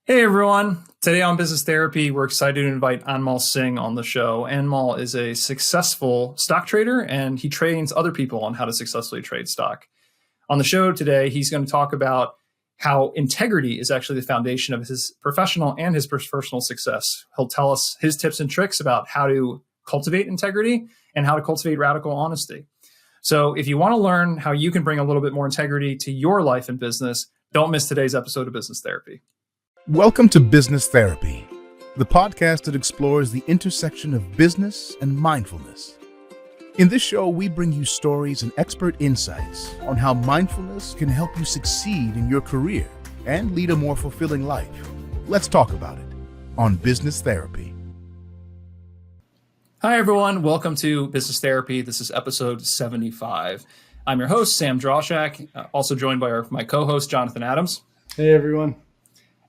Hey everyone. Today on Business Therapy, we're excited to invite Anmol Singh on the show. Anmol is a successful stock trader and he trains other people on how to successfully trade stock. On the show today, he's going to talk about how integrity is actually the foundation of his professional and his personal success. He'll tell us his tips and tricks about how to cultivate integrity and how to cultivate radical honesty. So if you want to learn how you can bring a little bit more integrity to your life and business, don't miss today's episode of Business Therapy. Welcome to Business Therapy, the podcast that explores the intersection of business and mindfulness. In this show, we bring you stories and expert insights on how mindfulness can help you succeed in your career and lead a more fulfilling life. Let's talk about it on Business Therapy. Hi, everyone. Welcome to Business Therapy. This is episode 75. I'm your host, Sam Droshak, also joined by my co-host, Jonathan Adams. Hey, everyone.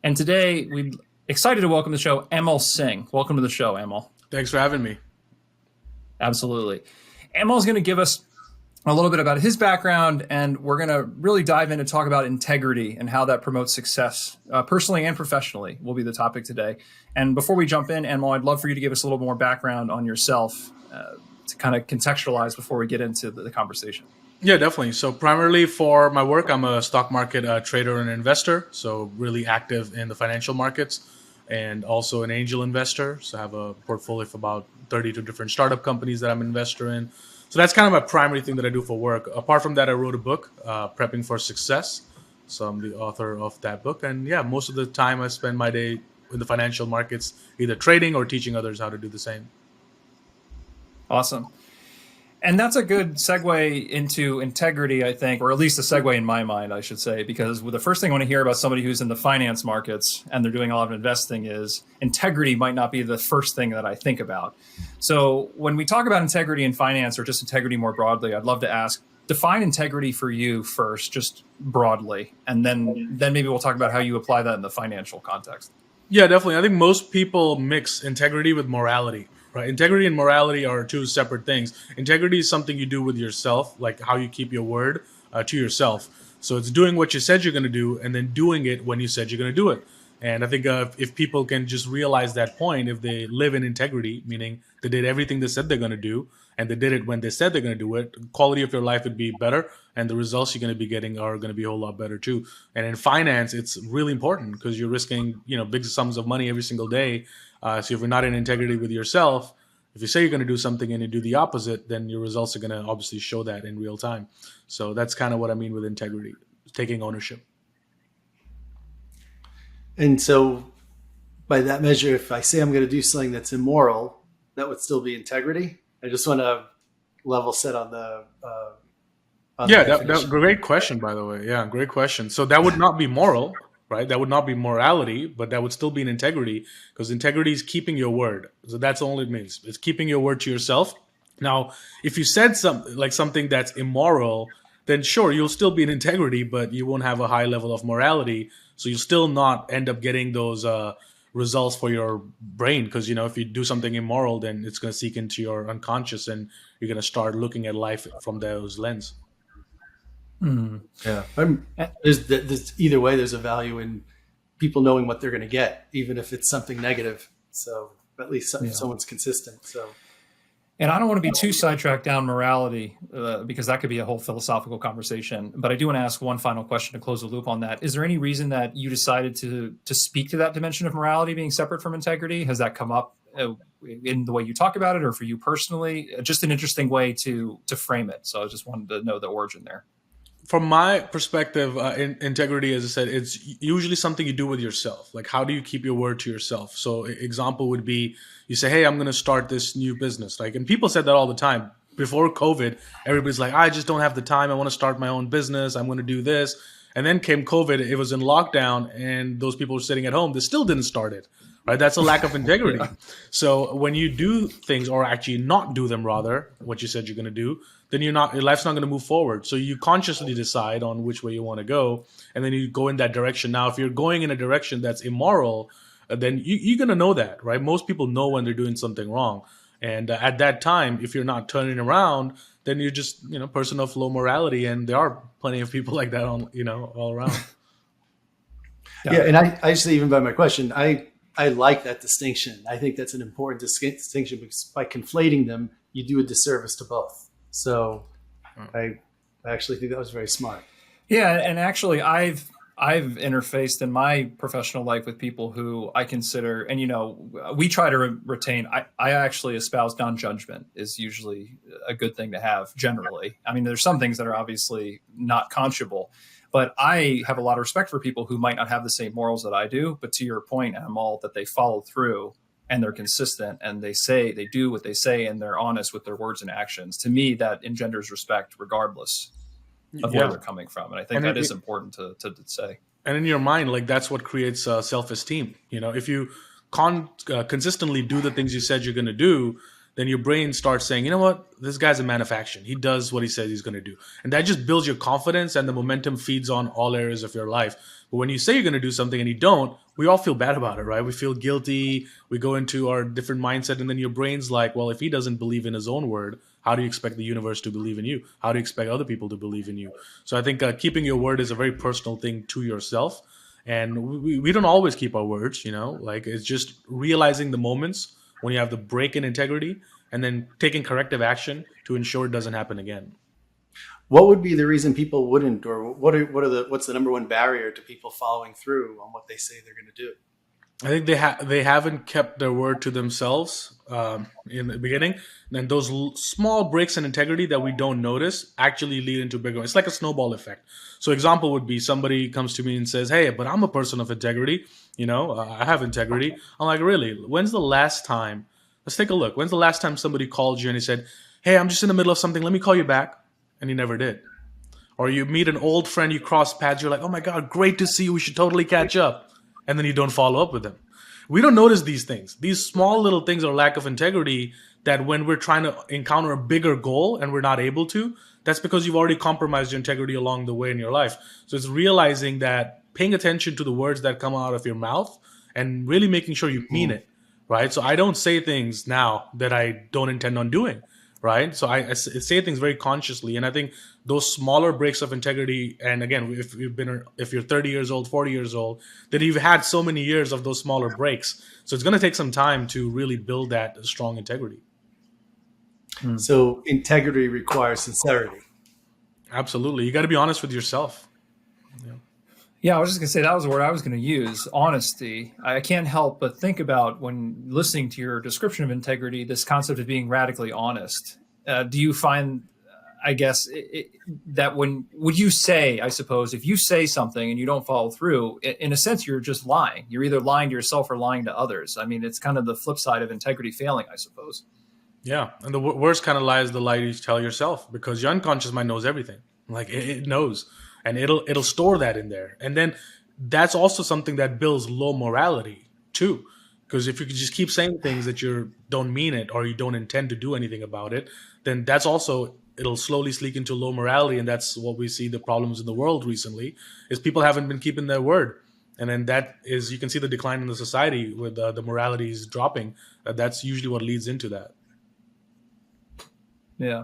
And today, we're excited to welcome to the show Anmol Singh. Welcome to the show, Anmol. Thanks for having me. Absolutely. Anmol is going to give us a little bit about his background, and we're going to really dive in and talk about integrity and how that promotes success, personally and professionally, will be the topic today. And before we jump in, Anmol, I'd love for you to give us a little more background on yourself to kind of contextualize before we get into the conversation. Yeah, definitely. So primarily for my work, I'm a stock market trader and investor, so really active in the financial markets, and also an angel investor. So I have a portfolio of about 32 different startup companies that I'm an investor in. So that's kind of my primary thing that I do for work. Apart from that, I wrote a book, Prepping for Success. So I'm the author of that book. And yeah, most of the time I spend my day in the financial markets, either trading or teaching others how to do the same. Awesome. And that's a good segue into integrity, I think, or at least a segue in my mind, I should say, because the first thing I want to hear about somebody who's in the finance markets and they're doing a lot of investing is integrity might not be the first thing that I think about. So when we talk about integrity in finance or just integrity more broadly, I'd love to ask, define integrity for you first, just broadly, and then maybe we'll talk about how you apply that in the financial context. Yeah, definitely. I think most people mix integrity with morality. Right. Integrity and morality are two separate things. Integrity is something you do with yourself, like how you keep your word to yourself. So it's doing what you said you're going to do and then doing it when you said you're going to do it. And I think if people can just realize that point, if they live in integrity, meaning they did everything they said they're going to do and they did it when they said they're going to do it, the quality of your life would be better and the results you're going to be getting are going to be a whole lot better too. And in finance, it's really important because you're risking, big sums of money every single day. So if you're not in integrity with yourself, if you say you're going to do something and you do the opposite, then your results are going to obviously show that in real time. So that's kind of what I mean with integrity, taking ownership. And so by that measure, if I say I'm going to do something that's immoral, that would still be integrity. I just want to level set on the that's great question, by the way. Yeah, great question. So that would not be moral, right? That would not be morality, but that would still be an integrity because integrity is keeping your word. So that's all it means. It's keeping your word to yourself. Now, if you said something that's immoral, then sure, you'll still be in integrity, but you won't have a high level of morality. So you'll still not end up getting those results for your brain because, if you do something immoral, then it's going to seek into your unconscious and you're going to start looking at life from those lens. Yeah, there's either way. There's a value in people knowing what they're going to get, even if it's something negative. So at least someone's consistent. So, and I don't want to be too sidetracked down morality because that could be a whole philosophical conversation. But I do want to ask one final question to close the loop on that. Is there any reason that you decided to speak to that dimension of morality being separate from integrity? Has that come up in the way you talk about it, or for you personally? Just an interesting way to frame it. So I just wanted to know the origin there. From my perspective, integrity, as I said, it's usually something you do with yourself. Like, how do you keep your word to yourself? So example would be, you say, hey, I'm going to start this new business. And people said that all the time. Before COVID, everybody's like, I just don't have the time. I want to start my own business. I'm going to do this. And then came COVID. It was in lockdown and those people were sitting at home. They still didn't start it. Right? That's a lack of integrity. Yeah. So when you do things or actually not do them, rather, what you said you're going to do, then your life's not going to move forward. So you consciously decide on which way you want to go, and then you go in that direction. Now, if you're going in a direction that's immoral, then you're going to know that, right? Most people know when they're doing something wrong. And at that time, if you're not turning around, then you're just, person of low morality. And there are plenty of people like that all around. Yeah, and I actually, even by my question, I like that distinction. I think that's an important distinction because by conflating them, you do a disservice to both. So I actually think that was very smart. Yeah, and actually, I've interfaced in my professional life with people who I consider, and we try to retain. I actually espouse non-judgment is usually a good thing to have generally. I mean, there's some things that are obviously not conscionable, but I have a lot of respect for people who might not have the same morals that I do. But to your point, Amal, that they follow through and they're consistent and they do what they say and they're honest with their words and actions. To me, that engenders respect regardless of where they're coming from. And I think that is important to say. And in your mind, like that's what creates self-esteem. If you consistently do the things you said you're going to do, then your brain starts saying, you know what, this guy's a man of action. He does what he says he's going to do. And that just builds your confidence, and the momentum feeds on all areas of your life. But when you say you're going to do something and you don't, we all feel bad about it, right? We feel guilty. We go into our different mindset, and then your brain's like, well, if he doesn't believe in his own word, how do you expect the universe to believe in you? How do you expect other people to believe in you? So I think keeping your word is a very personal thing to yourself. And we don't always keep our words, like it's just realizing the moments when you have the break in integrity and then taking corrective action to ensure it doesn't happen again. What would be the reason people wouldn't, or what's the number one barrier to people following through on what they say they're going to do? I think they haven't kept their word to themselves in the beginning. And those small breaks in integrity that we don't notice actually lead into bigger. It's like a snowball effect. So example would be somebody comes to me and says, hey, but I'm a person of integrity. I have integrity. I'm like, really? When's the last time? Let's take a look. When's the last time somebody called you and he said, hey, I'm just in the middle of something. Let me call you back. And he never did. Or you meet an old friend, you cross paths. You're like, oh my God, great to see you. We should totally catch up. And then you don't follow up with them. We don't notice these things. These small little things are lack of integrity that when we're trying to encounter a bigger goal and we're not able to, that's because you've already compromised your integrity along the way in your life. So it's realizing that paying attention to the words that come out of your mouth and really making sure you mean it, right? So I don't say things now that I don't intend on doing, right? So I say things very consciously. And I think those smaller breaks of integrity, and again, if you're 30 years old, 40 years old, then you've had so many years of those smaller breaks. So it's going to take some time to really build that strong integrity. So integrity requires sincerity. Absolutely. You got to be honest with yourself. Yeah, I was just going to say that was the word I was going to use, honesty. I can't help but think about when listening to your description of integrity, this concept of being radically honest. Do you find, I guess, that would you say, I suppose, if you say something and you don't follow through, in a sense, you're just lying. You're either lying to yourself or lying to others. I mean, it's kind of the flip side of integrity failing, I suppose. Yeah. And the worst kind of lie is the lie you tell yourself, because your unconscious mind knows everything. Like it knows. And it'll store that in there. And then that's also something that builds low morality too. Because if you could just keep saying things that you don't mean it or you don't intend to do anything about it, then that's also, it'll slowly leak into low morality. And that's what we see the problems in the world recently, is people haven't been keeping their word. And then that is, you can see the decline in the society with the morality is dropping. That's usually what leads into that. Yeah.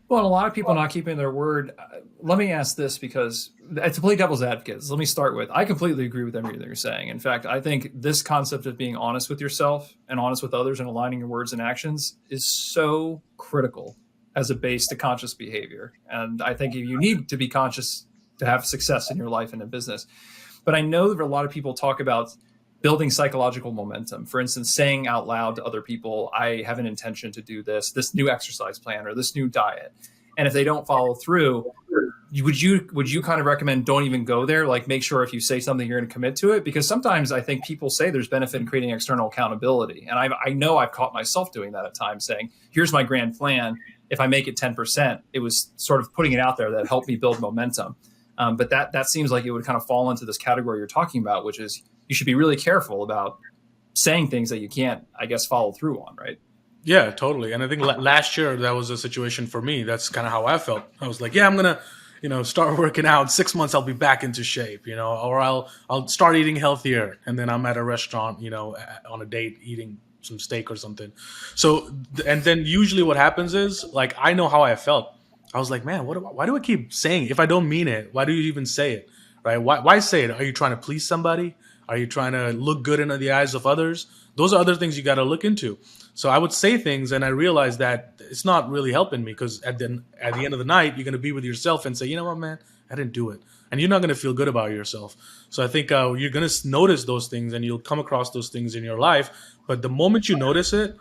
Well, and a lot of people not keeping their word. Let me ask this, because to play devil's advocate, let me start with, I completely agree with everything you're saying. In fact, I think this concept of being honest with yourself and honest with others and aligning your words and actions is so critical as a base to conscious behavior. And I think you need to be conscious to have success in your life and in business. But I know that a lot of people talk about building psychological momentum. For instance, saying out loud to other people, I have an intention to do this new exercise plan or this new diet. And if they don't follow through, would you kind of recommend don't even go there? Like, make sure if you say something, you're going to commit to it? Because sometimes I think people say there's benefit in creating external accountability. And I know I've caught myself doing that at times, saying, here's my grand plan. If I make it 10%, it was sort of putting it out there that helped me build momentum. But that seems like it would kind of fall into this category you're talking about, which is you should be really careful about saying things that you can't, I guess, follow through on, right? Yeah, totally. And I think last year that was a situation for me. That's kind of how I felt. I was like, yeah, I'm going to, start working out. 6 months, I'll be back into shape, or I'll start eating healthier. And then I'm at a restaurant, on a date eating some steak or something. So, and then usually what happens is, like, I know how I felt. I was like, man, why do I keep saying it? If I don't mean it, why do you even say it? right? Why say it? Are you trying to please somebody? Are you trying to look good in the eyes of others? Those are other things you got to look into. So I would say things, and I realized that it's not really helping me, because at the end of the night, you're going to be with yourself and say, you know what, man, I didn't do it, and you're not going to feel good about yourself. So I think you're going to notice those things, and you'll come across those things in your life. But the moment you notice it,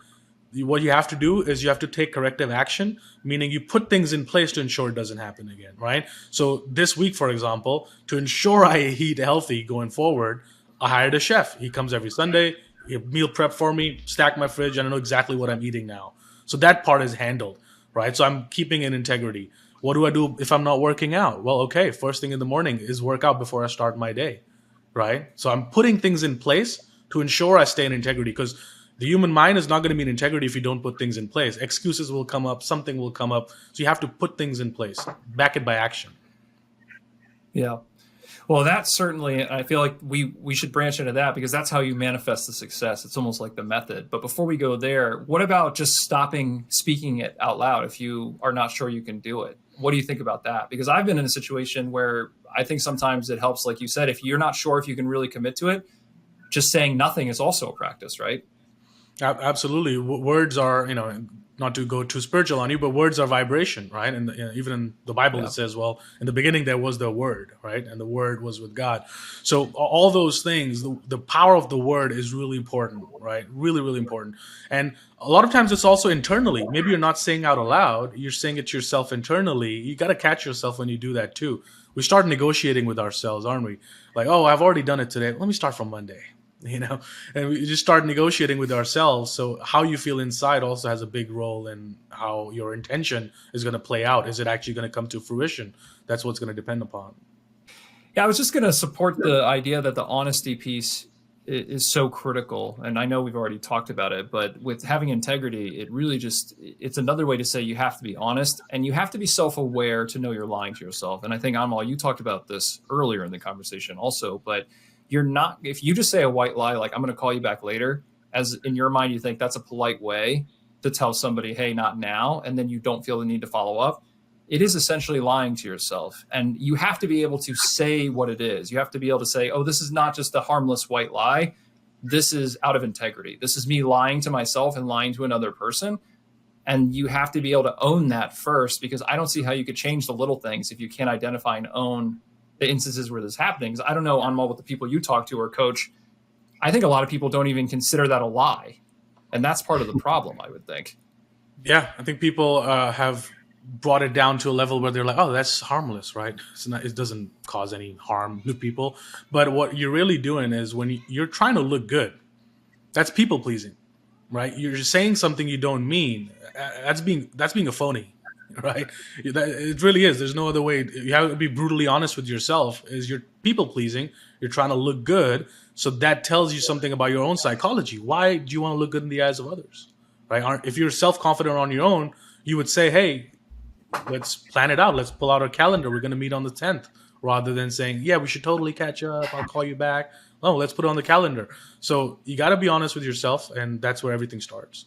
what you have to do is you have to take corrective action, meaning you put things in place to ensure it doesn't happen again, right? So this week, for example, to ensure I eat healthy going forward, I hired a chef. He comes every Sunday, he meal prep for me, stack my fridge, and I know exactly what I'm eating now. So that part is handled, right? So I'm keeping in integrity. What do I do if I'm not working out? Well, okay, first thing in the morning is work out before I start my day, right? So I'm putting things in place to ensure I stay in integrity, because the human mind is not going to be in integrity if you don't put things in place. Excuses will come up, something will come up. So you have to put things in place, back it by action. Yeah. Well, that's certainly, I feel like we should branch into that, because that's how you manifest the success. It's almost like the method. But before we go there, what about just stopping speaking it out loud if you are not sure you can do it? What do you think about that? Because I've been in a situation where I think sometimes it helps, like you said, if you're not sure if you can really commit to it, just saying nothing is also a practice, right? Absolutely. Words are, not to go too spiritual on you, but words are vibration, right? And even in the Bible, it says, well, in the beginning, there was the Word, right? And the Word was with God. So all those things, the power of the word is really important, right? Really, really important. And a lot of times it's also internally. Maybe you're not saying out aloud, you're saying it to yourself internally. You got to catch yourself when you do that too. We start negotiating with ourselves, aren't we? Like, oh, I've already done it today. Let me start from Monday. And we just start negotiating with ourselves. So how you feel inside also has a big role in how your intention is going to play out. Is it actually going to come to fruition? That's what's going to depend upon. Yeah, I was just going to support the idea that the honesty piece is so critical. And I know we've already talked about it, but with having integrity, it really it's another way to say you have to be honest, and you have to be self-aware to know you're lying to yourself. And I think, Anmol, you talked about this earlier in the conversation also, but you're not, if you just say a white lie, like I'm going to call you back later, as in your mind, you think that's a polite way to tell somebody, hey, not now. And then you don't feel the need to follow up. It is essentially lying to yourself. And you have to be able to say what it is. You have to be able to say, oh, this is not just a harmless white lie. This is out of integrity. This is me lying to myself and lying to another person. And you have to be able to own that first, because I don't see how you could change the little things if you can't identify and own the instances where this is happening. Because I don't know, Anmol, with the people you talk to or coach, I think a lot of people don't even consider that a lie. And that's part of the problem, I would think. Yeah, I think people have brought it down to a level where they're like, oh, that's harmless, right? It doesn't cause any harm to people. But what you're really doing is when you're trying to look good, that's people pleasing, right? You're saying something you don't mean. That's being a phony, right? It really is. There's no other way. You have to be brutally honest with yourself. Is you're people pleasing. You're trying to look good. So that tells you something about your own psychology. Why do you want to look good in the eyes of others, right? If you're self-confident on your own, you would say, hey, let's plan it out. Let's pull out our calendar. We're going to meet on the 10th, rather than saying, yeah, we should totally catch up. I'll call you back. Oh, let's put it on the calendar. So you got to be honest with yourself, and that's where everything starts.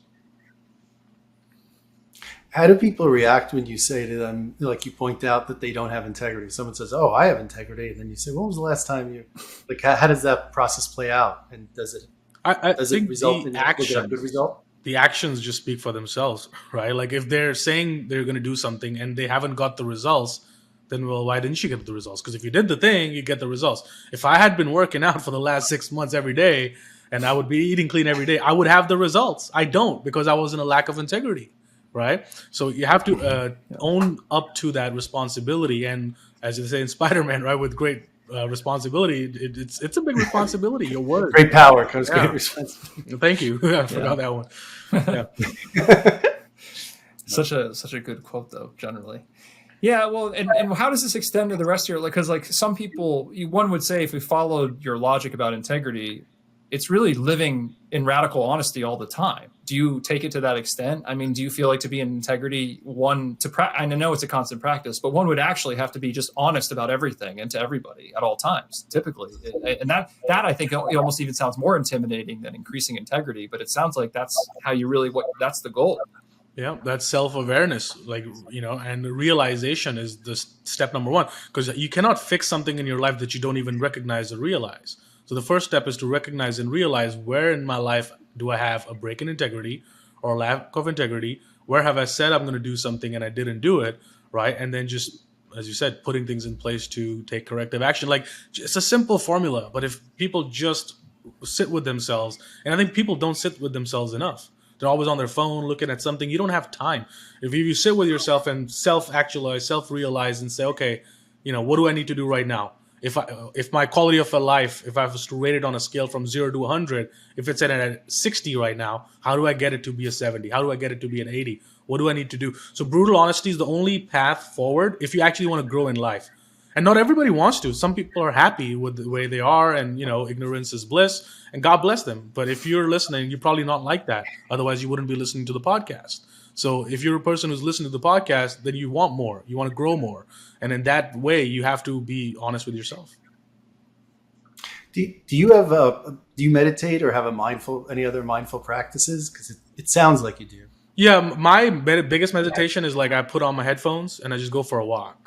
How do people react when you say to them, like you point out that they don't have integrity? Someone says, oh, I have integrity. And then you say, when was the last time you, like, how does that process play out? And does it result in a good result? The actions just speak for themselves, right? Like if they're saying they're going to do something and they haven't got the results, then, well, why didn't you get the results? Because if you did the thing, you get the results. If I had been working out for the last 6 months every day and I would be eating clean every day, I would have the results. I don't, because I was in a lack of integrity, right? So you have to own up to that responsibility. And as they say in Spider-Man, right, with great responsibility, it's a big responsibility. Your word, great power comes great responsibility. Thank you. I forgot that one. Yeah. Such a good quote, though. Generally, yeah. Well, and how does this extend to the rest of your life? Because like some people, one would say, if we followed your logic about integrity, it's really living in radical honesty all the time. Do you take it to that extent? I mean, do you feel like to be in integrity, I know it's a constant practice, but one would actually have to be just honest about everything and to everybody at all times, typically. And that I think it almost even sounds more intimidating than increasing integrity, but it sounds like that's how you really, that's the goal. Yeah, that's self-awareness, like, and realization is the step number one, because you cannot fix something in your life that you don't even recognize or realize. So the first step is to recognize and realize, where in my life do I have a break in integrity or lack of integrity? Where have I said I'm going to do something and I didn't do it, right? And then just, as you said, putting things in place to take corrective action. Like, it's a simple formula, but if people just sit with themselves, and I think people don't sit with themselves enough. They're always on their phone looking at something. You don't have time. If you sit with yourself and self-actualize, self-realize, and say, okay, what do I need to do right now? If my quality of a life, if I was to rate it on a scale from 0 to 100, if it's at a 60 right now, how do I get it to be a 70? How do I get it to be an 80? What do I need to do? So brutal honesty is the only path forward if you actually want to grow in life. And not everybody wants to. Some people are happy with the way they are, and ignorance is bliss, and God bless them. But if you're listening, you're probably not like that. Otherwise, you wouldn't be listening to the podcast. So if you're a person who's listening to the podcast, then you want more. You want to grow more, and in that way, you have to be honest with yourself. Do you have do you meditate or have any other mindful practices? Because it sounds like you do. Yeah, my biggest meditation is like, I put on my headphones and I just go for a walk.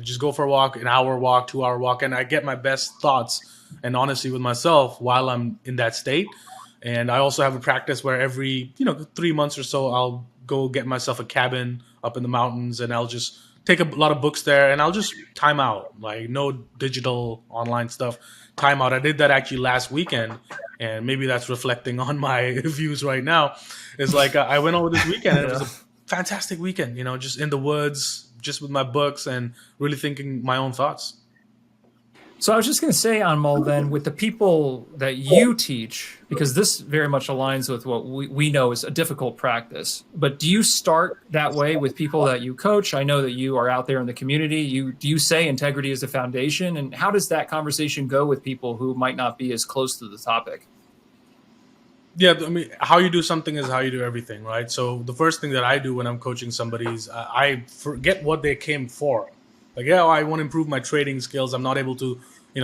Just go for a walk, an hour walk, 2 hour walk, and I get my best thoughts and honesty with myself while I'm in that state. And I also have a practice where every 3 months or so, I'll go get myself a cabin up in the mountains, and I'll just take a lot of books there, and I'll just time out, like no digital online stuff. Time out. I did that actually last weekend, and maybe that's reflecting on my views right now. It's like, I went over this weekend, and it was a fantastic weekend. Just in the woods, just with my books, and really thinking my own thoughts. So I was just going to say, Anmol, then, with the people that you teach, because this very much aligns with what we know is a difficult practice, but do you start that way with people that you coach? I know that you are out there in the community. Do you say integrity is the foundation? And how does that conversation go with people who might not be as close to the topic? Yeah, I mean, how you do something is how you do everything, right? So the first thing that I do when I'm coaching somebody is, I forget what they came for. Like, yeah, I want to improve my trading skills. I'm not able to,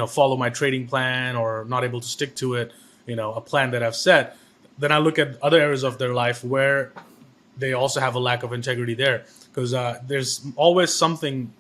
follow my trading plan, or not able to stick to it, a plan that I've set. Then I look at other areas of their life where they also have a lack of integrity there, because there's always something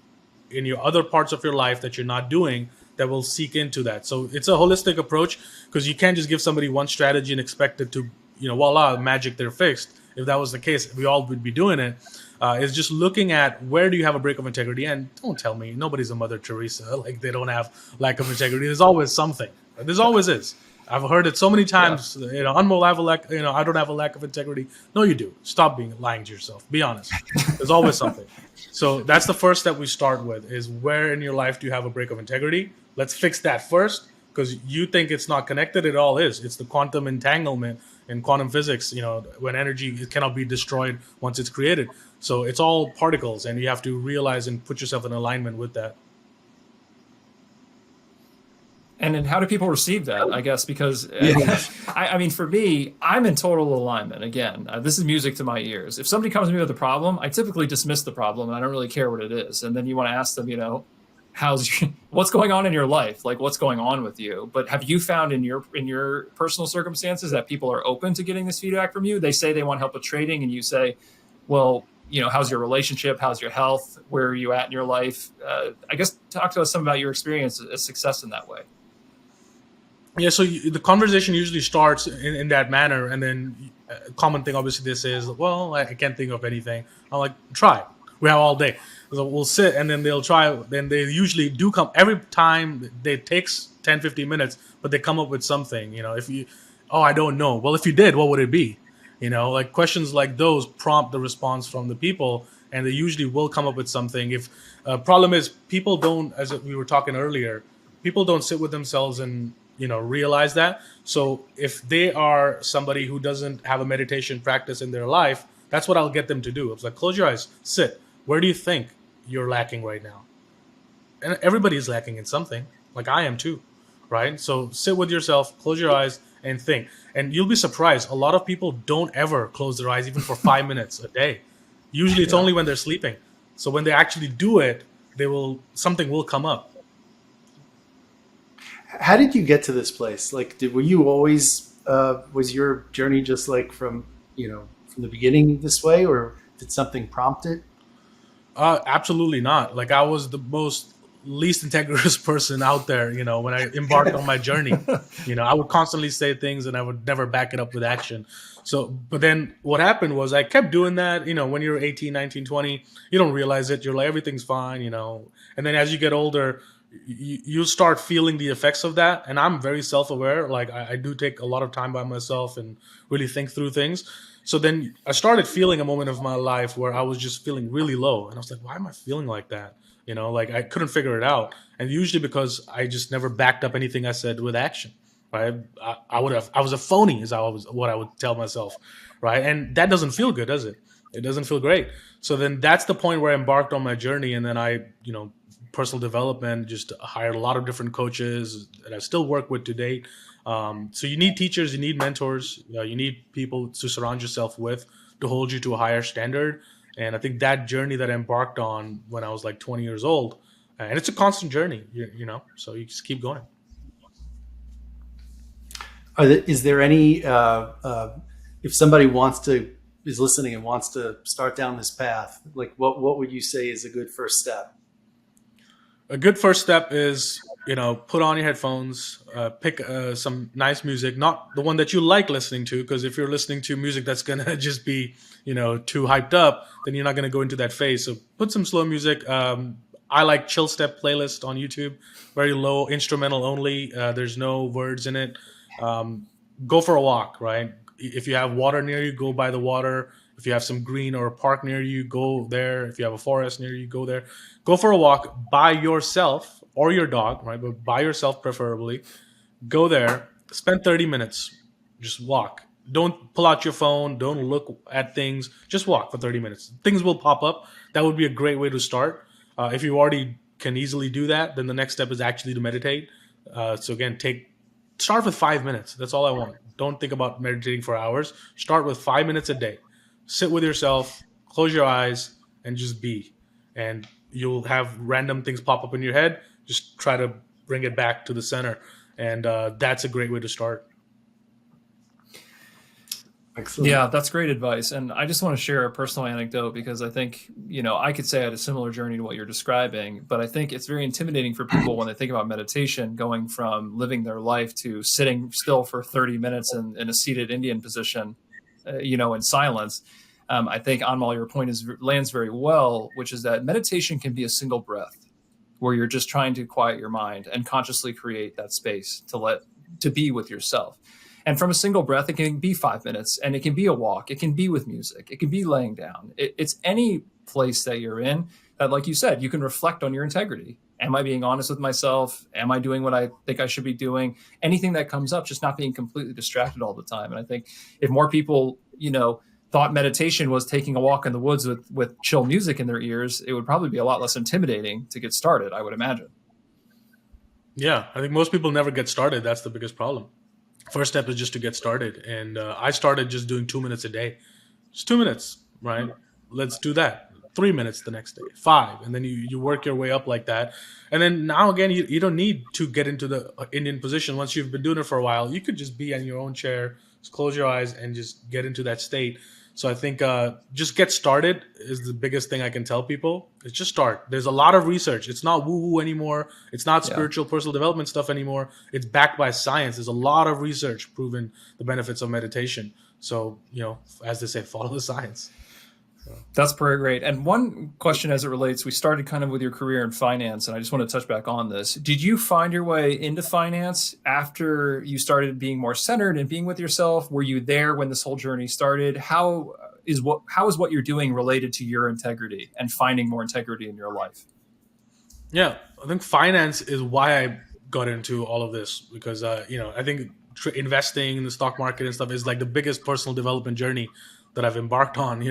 in your other parts of your life that you're not doing that will seek into that. So it's a holistic approach, because you can't just give somebody one strategy and expect it to, voila, magic, they're fixed. If that was the case, we all would be doing it. Is just looking at, where do you have a break of integrity? And don't tell me nobody's a Mother Teresa, like they don't have lack of integrity. There's always something. There's always is. I've heard it so many times. Yeah. Anmol, I have a lack. I don't have a lack of integrity. No, you do. Stop lying to yourself. Be honest. There's always something. So that's the first step we start with, is where in your life do you have a break of integrity? Let's fix that first, because you think it's not connected. It all is. It's the quantum entanglement in quantum physics, when energy cannot be destroyed once it's created. So it's all particles, and you have to realize and put yourself in alignment with that. And then how do people receive that, I guess? Because, I mean, for me, I'm in total alignment. Again, this is music to my ears. If somebody comes to me with a problem, I typically dismiss the problem, and I don't really care what it is. And then you want to ask them, what's going on in your life? Like, what's going on with you? But have you found in your personal circumstances that people are open to getting this feedback from you? They say they want help with trading, and you say, well, how's your relationship? How's your health? Where are you at in your life? I guess talk to us some about your experience as success in that way. Yeah, so the conversation usually starts in that manner, and then a common thing, obviously, this is, well, I can't think of anything. I'm like, try. We have all day. So we'll sit, and then they'll try. Then they usually do come. Every time it takes 10, 15 minutes, but they come up with something. I don't know. Well, if you did, what would it be? Like questions like those prompt the response from the people, and they usually will come up with something. If problem is, people don't, as we were talking earlier, people don't sit with themselves and realize that. So if they are somebody who doesn't have a meditation practice in their life, that's what I'll get them to do. It's like, close your eyes, sit. Where do you think you're lacking right now? And everybody is lacking in something, like I am too, right? So sit with yourself, close your eyes, and think. And you'll be surprised. A lot of people don't ever close their eyes, even for 5 minutes a day. Usually it's only when they're sleeping. So when they actually do it, something will come up. How did you get to this place? Like, were you always, was your journey just like from from the beginning this way, or did something prompt it? Absolutely not. Like I was the most least integrous person out there, when I embarked on my journey. I would constantly say things and I would never back it up with action. So, but then what happened was I kept doing that, when you're 18, 19, 20, you don't realize it. You're like, everything's fine, And then as you get older, you start feeling the effects of that. And I'm very self-aware. Like I do take a lot of time by myself and really think through things. So then I started feeling a moment of my life where I was just feeling really low. And I was like, why am I feeling like that? Like I couldn't figure it out. And usually because I just never backed up anything I said with action. Right. I was a phony is what I would tell myself. Right. And that doesn't feel good, does it? It doesn't feel great. So then that's the point where I embarked on my journey. And then I, personal development, just hired a lot of different coaches that I still work with to date. So you need teachers, you need mentors, you need people to surround yourself with to hold you to a higher standard. And I think that journey that I embarked on when I was like 20 years old, and it's a constant journey, so you just keep going. Is there any, if somebody is listening and wants to start down this path, like what would you say is a good first step? A good first step is, put on your headphones, pick some nice music, not the one that you like listening to, because if you're listening to music that's going to just be, too hyped up, then you're not going to go into that phase. So put some slow music. I like Chill Step playlist on YouTube, very low, instrumental only. There's no words in it. Go for a walk, right? If you have water near you, go by the water. If you have some green or a park near you, go there. If you have a forest near you, go there. Go for a walk by yourself or your dog, right? But by yourself preferably. Go there, spend 30 minutes, just walk. Don't pull out your phone. Don't look at things. Just walk for 30 minutes. Things will pop up. That would be a great way to start. If you already can easily do that, then the next step is actually to meditate. So again, start with 5 minutes. That's all I want. Don't think about meditating for hours. Start with 5 minutes a day. Sit with yourself, close your eyes, and just be. And you'll have random things pop up in your head. Just try to bring it back to the center. And that's a great way to start. Excellent. Yeah, that's great advice. And I just want to share a personal anecdote because I think, I could say I had a similar journey to what you're describing, but I think it's very intimidating for people when they think about meditation, going from living their life to sitting still for 30 minutes in a seated Indian position, in silence. I think, Anmal, your point lands very well, which is that meditation can be a single breath where you're just trying to quiet your mind and consciously create that space to be with yourself. And from a single breath, it can be 5 minutes, and it can be a walk. It can be with music. It can be laying down. It's any place that you're in that, like you said, you can reflect on your integrity. Am I being honest with myself? Am I doing what I think I should be doing? Anything that comes up, just not being completely distracted all the time. And I think if more people, thought meditation was taking a walk in the woods with chill music in their ears, it would probably be a lot less intimidating to get started, I would imagine. Yeah, I think most people never get started. That's the biggest problem. First step is just to get started. And I started just doing 2 minutes a day. Just 2 minutes, right? Let's do that. 3 minutes the next day, 5. And then you work your way up like that. And then now again, you don't need to get into the Indian position. Once you've been doing it for a while, you could just be in your own chair, just close your eyes and just get into that state. So I think just get started is the biggest thing I can tell people. It's just start. There's a lot of research. It's not woo-woo anymore. It's not spiritual personal development stuff anymore. It's backed by science. There's a lot of research proving the benefits of meditation. So, as they say, follow the science. That's pretty great. And one question as it relates, we started kind of with your career in finance, and I just want to touch back on this. Did you find your way into finance after you started being more centered and being with yourself? Were you there when this whole journey started? How is what you're doing related to your integrity and finding more integrity in your life? Yeah, I think finance is why I got into all of this because, I think investing in the stock market and stuff is like the biggest personal development journey that I've embarked on,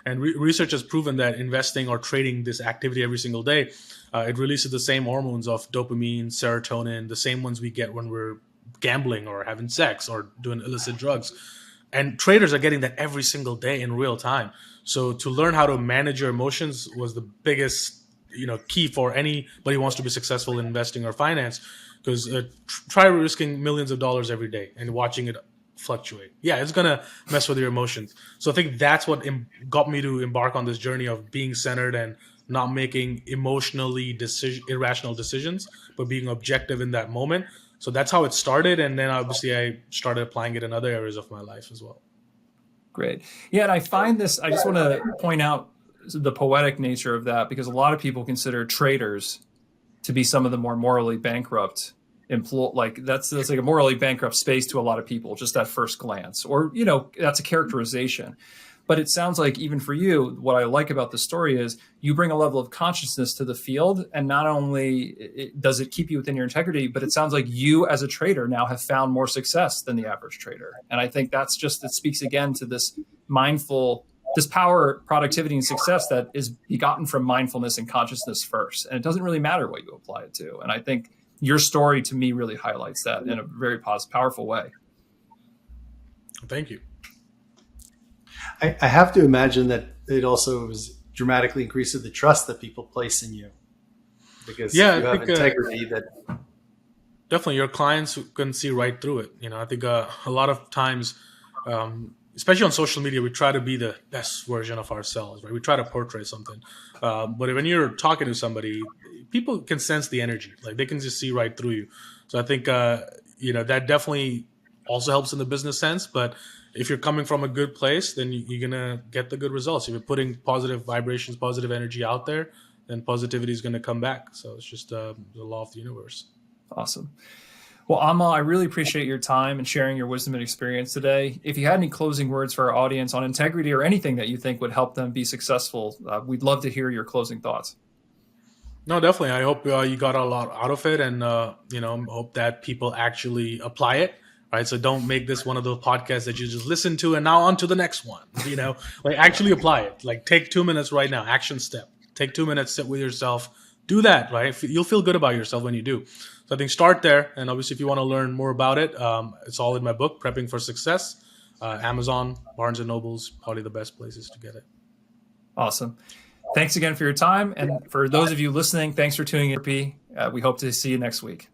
and research has proven that investing or trading this activity every single day, it releases the same hormones of dopamine, serotonin, the same ones we get when we're gambling or having sex or doing illicit drugs. And traders are getting that every single day in real time. So to learn how to manage your emotions was the biggest, key for anybody who wants to be successful in investing or finance. Because try risking millions of dollars every day and watching it fluctuate. Yeah, it's gonna mess with your emotions. So I think that's what got me to embark on this journey of being centered and not making irrational decisions, but being objective in that moment. So that's how it started, and then obviously I started applying it in other areas of my life as well. Great. Yeah, and I find this, I just want to point out the poetic nature of that, because a lot of people consider traders to be some of the more morally bankrupt like that's like a morally bankrupt space to a lot of people, just at first glance, or that's a characterization. But it sounds like, even for you, what I like about the story is you bring a level of consciousness to the field, and not only does it keep you within your integrity, but it sounds like you as a trader now have found more success than the average trader. And I think it speaks again to this power, productivity, and success that is begotten from mindfulness and consciousness first. And it doesn't really matter what you apply it to. And I think your story, to me, really highlights that in a very powerful way. Thank you. I have to imagine that it also dramatically increases the trust that people place in you, because you have integrity that definitely your clients can see right through it. I think a lot of times, especially on social media, we try to be the best version of ourselves, right? We try to portray something. But when you're talking to somebody, people can sense the energy. Like, they can just see right through you. So I think, that definitely also helps in the business sense. But if you're coming from a good place, then you're going to get the good results. If you're putting positive vibrations, positive energy out there, then positivity is going to come back. So it's just the law of the universe. Awesome. Well, Amal, I really appreciate your time and sharing your wisdom and experience today. If you had any closing words for our audience on integrity, or anything that you think would help them be successful, we'd love to hear your closing thoughts. No, definitely. I hope you got a lot out of it, and hope that people actually apply it. Right. So don't make this one of those podcasts that you just listen to and now on to the next one. Like, actually apply it. Like, take 2 minutes right now. Action step. Take 2 minutes, sit with yourself. Do that. Right. You'll feel good about yourself when you do. So I think start there. And obviously, if you want to learn more about it, it's all in my book, Prepping for Success. Amazon, Barnes & Noble's probably the best places to get it. Awesome. Thanks again for your time. And for those of you listening, thanks for tuning in. We hope to see you next week.